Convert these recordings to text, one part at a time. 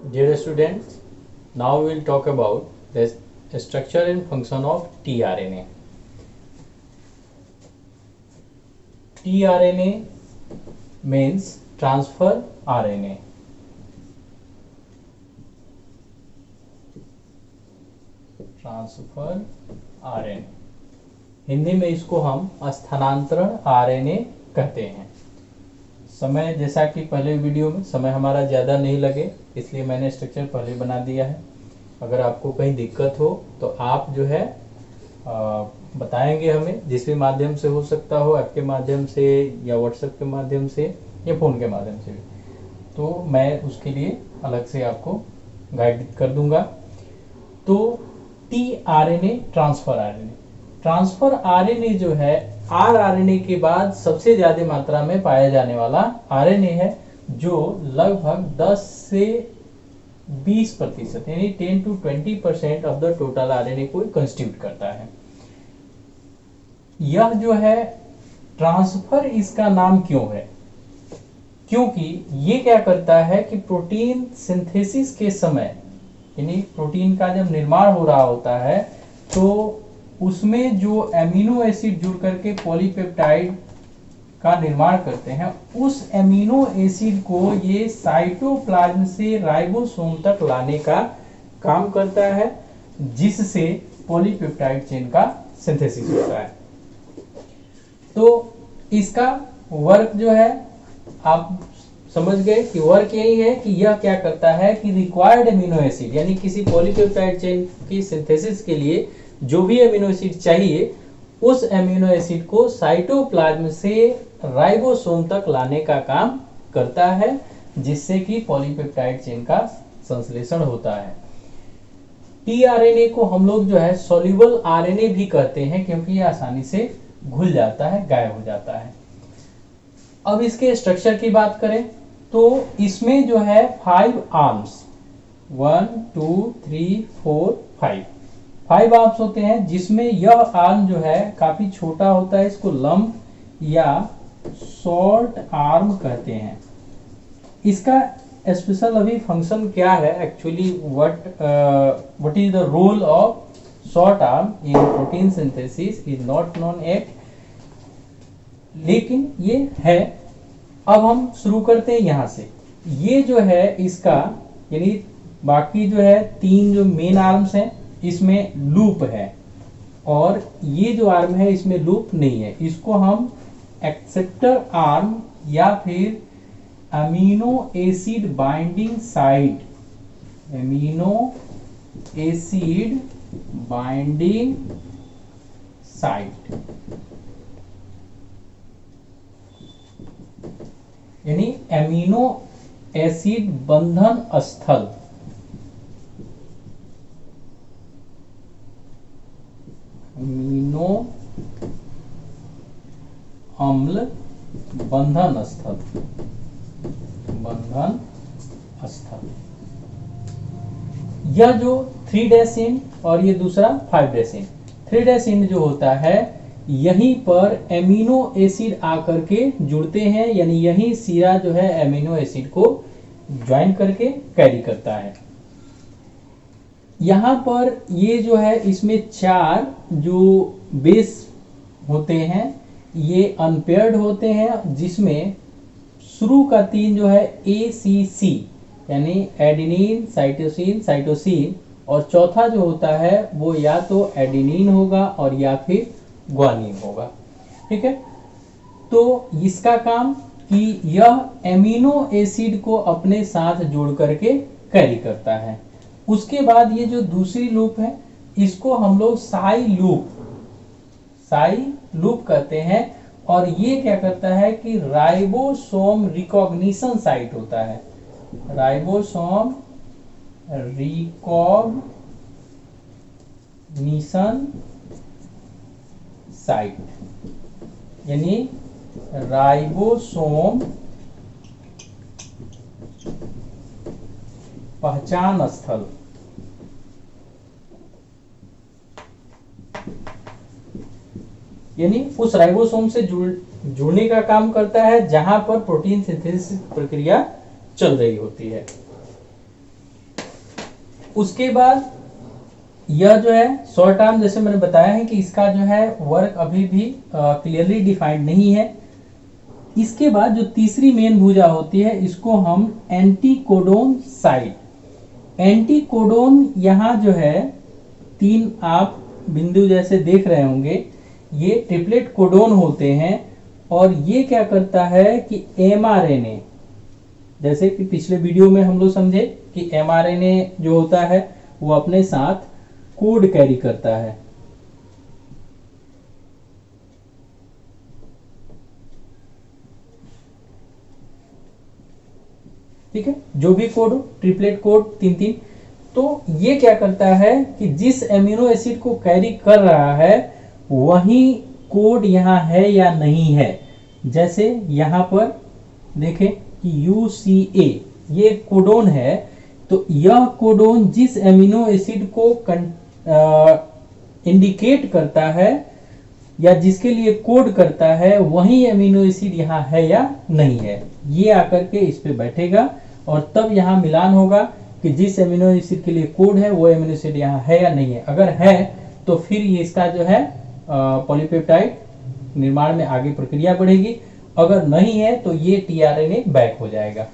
Dear students, now we will talk about the structure and function of tRNA. tRNA means transfer RNA. Transfer RNA, Hindi में इसको हम स्थानांतरण RNA कहते हैं। समय जैसा कि पहले वीडियो में समय हमारा ज़्यादा नहीं लगे इसलिए मैंने स्ट्रक्चर पहले बना दिया है। अगर आपको कहीं दिक्कत हो तो आप जो है बताएंगे हमें, जिस भी माध्यम से हो सकता हो, ऐप के माध्यम से या व्हाट्सएप के माध्यम से या फ़ोन के माध्यम से भी, तो मैं उसके लिए अलग से आपको गाइड कर दूंगा। तो tRNA ट्रांसफर आरएनए जो है आरएनए के बाद सबसे ज्यादा मात्रा में पाया जाने वाला आरएनए है, जो लगभग 10 से 20% यानी 10 to 20% of the total RNA को कंस्टिट्यूट करता है। यह जो है ट्रांसफर, इसका नाम क्यों है? क्योंकि ये क्या करता है कि प्रोटीन सिंथेसिस के समय, यानी प्रोटीन का जब निर्माण हो रहा होता है तो उसमें जो एमिनो एसिड जुड़ करके पॉलीपेप्टाइड का निर्माण करते हैं, उस एमिनो एसिड को ये साइटोप्लाज्म से राइबोसोम तक लाने का काम करता है, जिससे पॉलीपेप्टाइड चेन का सिंथेसिस होता है। तो इसका वर्क जो है आप समझ गए कि वर्क यही है कि यह क्या करता है कि रिक्वायर्ड एमिनो एसिड, यानी किसी पॉलीपेप्टाइड चेन की सिंथेसिस के लिए जो भी एमिनो एसिड चाहिए, उस एमिनो एसिड को साइटोप्लाज्म से राइबोसोम तक लाने का काम करता है, जिससे कि पॉलीपेप्टाइड चेन का संश्लेषण होता है। tRNA को हम लोग जो है सॉल्युबल आरएनए भी कहते हैं, क्योंकि ये आसानी से घुल जाता है, गायब हो जाता है। अब इसके स्ट्रक्चर की बात करें तो इसमें जो है 5 आर्म्स, 1 2 3 4 5 आर्म्स होते हैं, जिसमें यह आर्म जो है काफी छोटा होता है, इसको लंब या शॉर्ट आर्म कहते हैं। इसका स्पेशल अभी फंक्शन क्या है, actually what is the role of short arm in protein synthesis is not known yet, लेकिन ये है। अब हम शुरू करते हैं यहाँ से। ये जो है इसका, यानी बाकी जो है 3 जो मेन आर्म्स हैं इसमें लूप है, और ये जो आर्म है इसमें लूप नहीं है। इसको हम एक्सेप्टर आर्म या फिर amino acid binding site, amino acid binding site, यानी एमिनो एसिड बंधन स्थल, अमीनो अम्ल बंधन स्थल, यह जो 3' एंड और ये दूसरा 5' एंड, 3' एंड जो होता है यहीं पर एमिनो एसिड आकर के जुड़ते हैं, यानी यही सिरा जो है एमिनो एसिड को ज्वाइन करके कैरी करता है। यहाँ पर ये जो है इसमें 4 जो बेस होते हैं ये अनपेयर्ड होते हैं, जिसमें शुरू का 3 जो है ACC यानी एडेनिन साइटोसिन, और चौथा जो होता है वो या तो एडेनिन होगा और या फिर ग्वानिन होगा। ठीक है, तो इसका काम कि यह एमिनो एसिड को अपने साथ जोड़ करके कैरी करता है। उसके बाद ये जो दूसरी लूप है इसको हम लोग साई लूप कहते हैं, और ये क्या करता है कि राइबोसोम रिकॉग्निशन साइट होता है, राइबोसोम रिकॉग्निशन साइट, यानी राइबोसोम पहचान स्थल। यानी उस राइबोसोम से जुड़ने का काम करता है जहां पर प्रोटीन सिंथेसिस प्रक्रिया चल रही होती है। उसके बाद यह जो है शॉर्ट आर्म, जैसे मैंने बताया है कि इसका जो है वर्क अभी भी क्लियरली डिफाइंड नहीं है। इसके बाद जो तीसरी मेन भुजा होती है इसको हम एंटीकोडोन साइट, एंटीकोडोन यहाँ जो है 3 आप बिंदु जैसे देख रहे होंगे, ये ट्रिपलेट कोडोन होते हैं और ये क्या करता है कि mRNA, जैसे कि पिछले वीडियो में हम लोग समझे कि mRNA जो होता है वो अपने साथ कोड कैरी करता है। ठीक है, जो भी कोड हो, ट्रिपलेट कोड 3-3, तो ये क्या करता है कि जिस एमिनो एसिड को कैरी कर रहा है वही कोड यहाँ है या नहीं है। जैसे यहाँ पर देखें कि UCA ये कोडोन है, तो यह कोडोन जिस एमिनो एसिड को इंडिकेट करता है या जिसके लिए कोड करता है वही एमिनो एसिड यहाँ है या नहीं है, ये आकर के इस पे बैठेगा और तब यहाँ मिलान होगा कि जिस एमिनो एसिड के लिए कोड है वो एमिनो एसिड यहाँ है या नहीं है। अगर है तो फिर ये इसका जो है पॉलीपेप्टाइड निर्माण में आगे प्रक्रिया बढ़ेगी, अगर नहीं है तो ये टीआरएनए बैक हो जाएगा।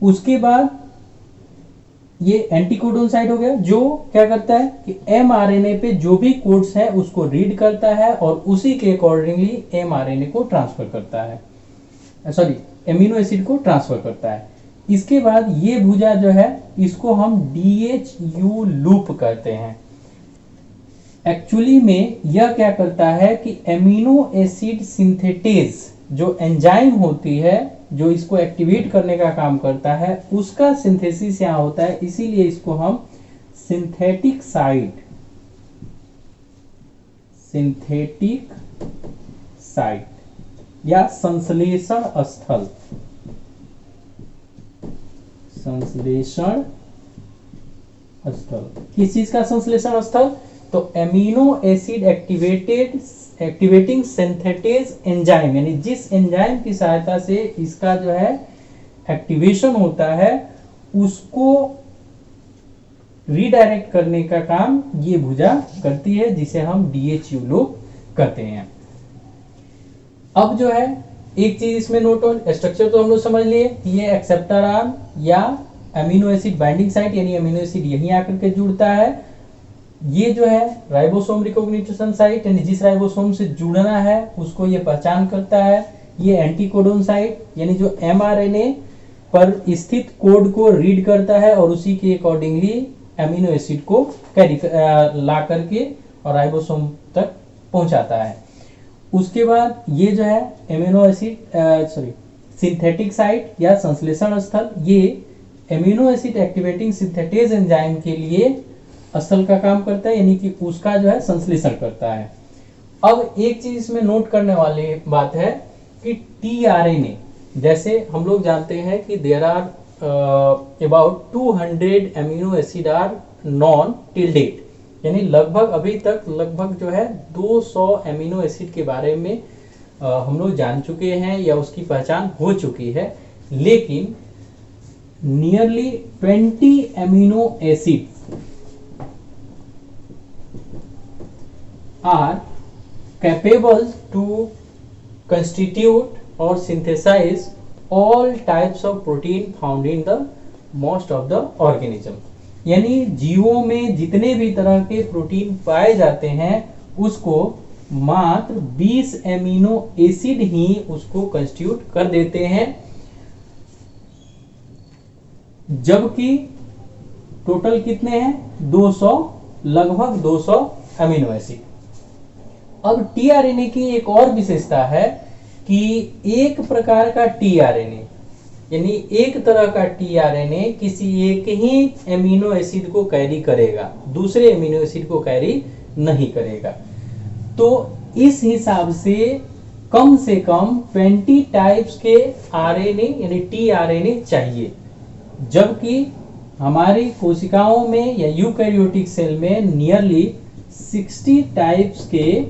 उसके बाद ये एंटीकोडोन साइट हो गया, जो क्या करता है कि mRNA पे जो भी कोड्स है उसको रीड करता है और उसी के अकॉर्डिंगली mRNA को ट्रांसफर करता है, सॉरी एमिनो एसिड को ट्रांसफर करता है। इसके बाद ये भुजा जो है इसको हम DHU लूप कहते हैं। एक्चुअली में यह क्या करता है कि एमिनो एसिड सिंथेटेज जो एंजाइम होती है जो इसको एक्टिवेट करने का काम करता है उसका सिंथेसिस यहाँ होता है, इसीलिए इसको हम सिंथेटिक साइट या संश्लेषण स्थल, किस चीज का संश्लेषण स्थल? तो amino acid activating synthetase enzyme, यानी जिस एंजाइम की सहायता से इसका जो है एक्टिवेशन होता है उसको रीडायरेक्ट करने का काम ये भुजा करती है, जिसे हम DHU लूप कहते हैं। अब जो है एक चीज इसमें नोट ऑन, स्ट्रक्चर तो हम लोग समझ लिए, ये एक्सेप्टर आर्म या अमीनो एसिड बाइंडिंग साइट, यानी अमीनो एसिड यहीं आकर के जुड़ता है। ये जो है राइबोसोम रिकॉग्निशन साइट, यानी जिस राइबोसोम से जुड़ना है उसको ये पहचान करता है। ये एंटीकोडोन साइट, यानी जो mRNA पर स्थित कोड को रीड करता है और उसी के अकॉर्डिंगली अमीनो एसिड को कैरी ला करके और राइबोसोम तक पहुंचाता है। उसके बाद ये जो है एमिनो एसिड सिंथेटिक साइट या संश्लेषण स्थल, ये amino acid activating synthetase enzyme के लिए स्थल का काम करता है, यानी कि उसका जो है संश्लेषण करता है। अब एक चीज इसमें नोट करने वाली बात है कि टीआरएनए, जैसे हम लोग जानते हैं कि there are about 200 amino acid are known till date, यानी लगभग अभी तक लगभग जो है 200 एमिनो एसिड के बारे में हम लोग जान चुके हैं या उसकी पहचान हो चुकी है, लेकिन nearly 20 amino acid are capable to constitute or synthesize all types of protein found in the most of the organism, यानी जीवों में जितने भी तरह के प्रोटीन पाए जाते हैं उसको मात्र 20 एमिनो एसिड ही उसको कंस्टिट्यूट कर देते हैं, जबकि टोटल कितने हैं 200, लगभग 200 एमिनो एसिड। अब टीआरएनए की एक और विशेषता है कि एक प्रकार का टीआरएनए, यानी एक तरह का टीआरएनए किसी एक ही एमिनो एसिड को कैरी करेगा, दूसरे एमिनो एसिड को कैरी नहीं करेगा। तो इस हिसाब से कम 20 टाइप्स के आरएनए यानी टीआरएनए चाहिए, जबकि हमारी कोशिकाओं में या यूकैरियोटिक सेल में नियरली 60 टाइप्स के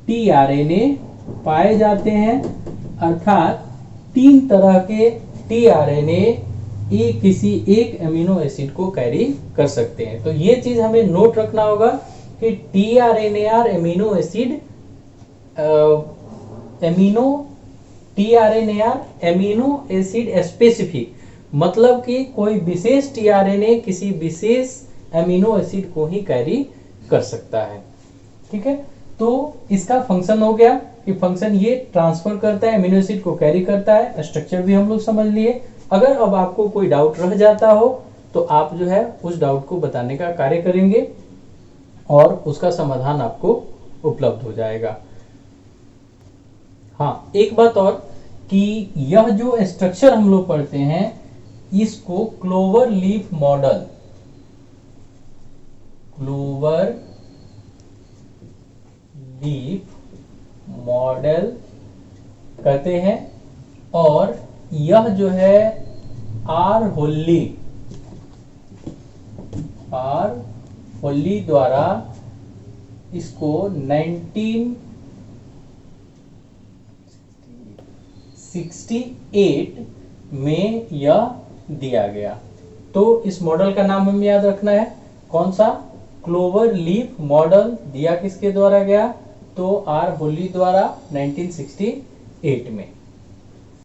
टीआरएनए पाए जाते हैं, अर्थात 3 तरह के टीआरएनए किसी एक अमीनो एसिड को कैरी कर सकते हैं। तो ये चीज हमें नोट रखना होगा कि tRNA are amino acid amino acid specific, मतलब कि कोई विशेष टीआरएनए किसी विशेष अमीनो एसिड को ही कैरी कर सकता है। ठीक है, तो इसका फंक्शन हो गया कि फंक्शन ये ट्रांसफर करता है, अमीनो एसिड को कैरी करता है। स्ट्रक्चर भी हम लोग समझ लिए। अगर अब आपको कोई डाउट रह जाता हो तो आप जो है उस डाउट को बताने का कार्य करेंगे और उसका समाधान आपको उपलब्ध हो जाएगा। हाँ, एक बात और कि यह जो स्ट्रक्चर हम लोग पढ़ते हैं इसको क्लोवर लीफ मॉडल कहते हैं। और यह जो है आर होल्ली द्वारा इसको 1968 में यह दिया गया। तो इस मॉडल का नाम हमें याद रखना है, कौन सा? Clover leaf model. दिया किसके द्वारा गया? तो आर होल्ली द्वारा 1968 में।